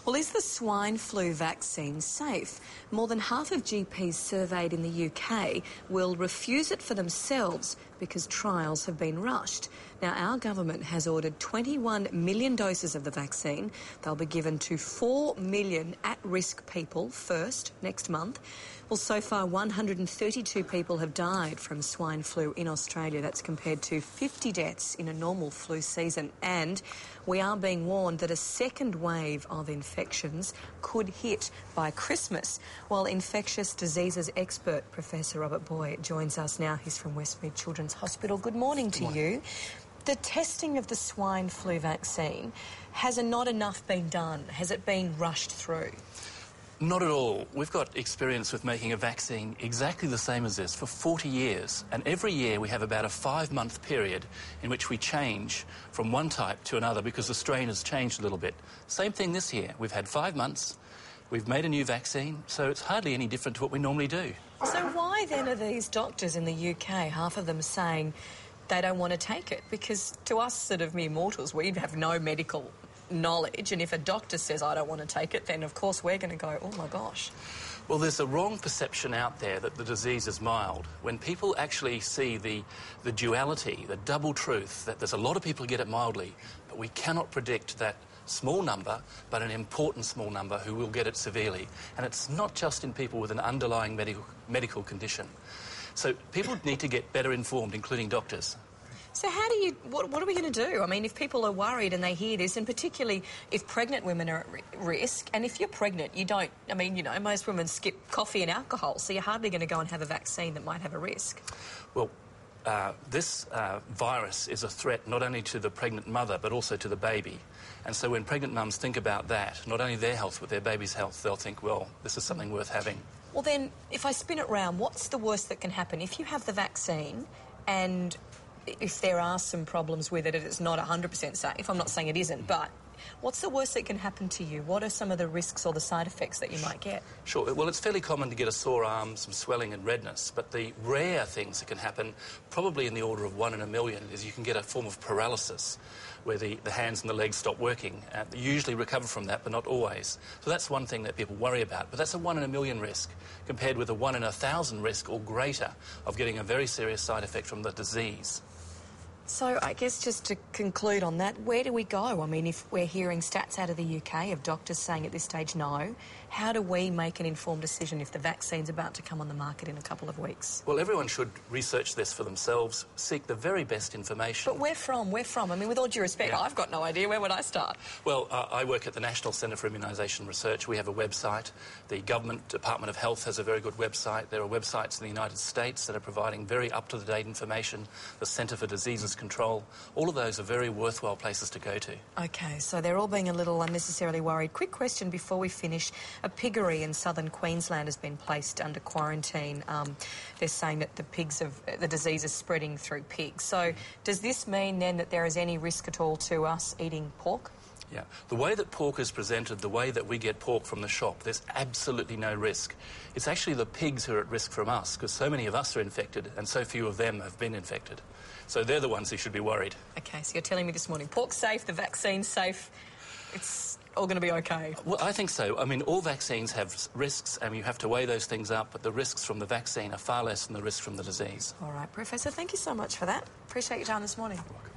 Well, is the swine flu vaccine safe? More than half of GPs surveyed in the UK will refuse it for themselves because trials have been rushed. Now, our government has ordered 21 million doses of the vaccine. They'll be given to 4 million at-risk people first next month. Well, so far 132 people have died from swine flu in Australia. That's compared to 50 deaths in a normal flu season. And we are being warned that a second wave of infections could hit by Christmas. While infectious diseases expert Professor Robert Boy joins us now. He's from Westmead Children's Hospital. Good morning to you. The testing of the swine flu vaccine, has not enough been done? Has it been rushed through? Not at all. We've got experience with making a vaccine exactly the same as this for 40 years. And every year we have about a 5-month period in which we change from one type to another because the strain has changed a little bit. Same thing this year. We've had 5 months. We've made a new vaccine, so it's hardly any different to what we normally do. So why then are these doctors in the UK, half of them saying they don't want to take it? Because to us sort of mere mortals, we have no medical knowledge, and if a doctor says I don't want to take it, then of course we're going to go, oh my gosh. Well, there's a wrong perception out there that the disease is mild. When people actually see the duality, the double truth, that there's a lot of people who get it mildly, but we cannot predict that small number, but an important small number who will get it severely. And it's not just in people with an underlying medical condition. So people need to get better informed, including doctors. So how do you, what are we going to do? I mean, if people are worried and they hear this, and particularly if pregnant women are at risk, and if you're pregnant, you don't, I mean, you know, most women skip coffee and alcohol, so you're hardly going to go and have a vaccine that might have a risk. Well, this virus is a threat not only to the pregnant mother, but also to the baby. And so when pregnant mums think about that, not only their health, but their baby's health, they'll think, well, this is something worth having. Well, then, if I spin it round, what's the worst that can happen? If you have the vaccine and if there are some problems with it, it's not 100% safe. I'm not saying it isn't, but what's the worst that can happen to you? What are some of the risks or the side effects that you might get? Sure. Well, it's fairly common to get a sore arm, some swelling and redness, but the rare things that can happen, probably in the order of 1 in a million, is you can get a form of paralysis where the hands and the legs stop working. You usually recover from that, but not always. So that's one thing that people worry about, but that's a 1 in a million risk compared with a 1 in 1,000 risk or greater of getting a very serious side effect from the disease. So I guess just to conclude on that, where do we go? I mean, if we're hearing stats out of the UK of doctors saying at this stage no, how do we make an informed decision if the vaccine's about to come on the market in a couple of weeks? Well, everyone should research this for themselves, seek the very best information. But where from? Where from? I mean, with all due respect, I've got no idea. Where would I start? Well, I work at the National Centre for Immunisation Research. We have a website. The Government Department of Health has a very good website. There are websites in the United States that are providing very up-to-the-date information. The Centre for Diseases Control. All of those are very worthwhile places to go to. OK, so they're all being a little unnecessarily worried. Quick question before we finish. A piggery in southern Queensland has been placed under quarantine. They're saying that the disease is spreading through pigs. So does this mean then that there is any risk at all to us eating pork? Yeah. The way that pork is presented, the way that we get pork from the shop, there's absolutely no risk. It's actually the pigs who are at risk from us, because so many of us are infected and so few of them have been infected. So they're the ones who should be worried. OK, so you're telling me this morning pork's safe, the vaccine's safe, it's all going to be OK? Well, I think so. I mean, all vaccines have risks and you have to weigh those things up, but the risks from the vaccine are far less than the risks from the disease. All right, Professor, thank you so much for that. Appreciate your time this morning. You're welcome.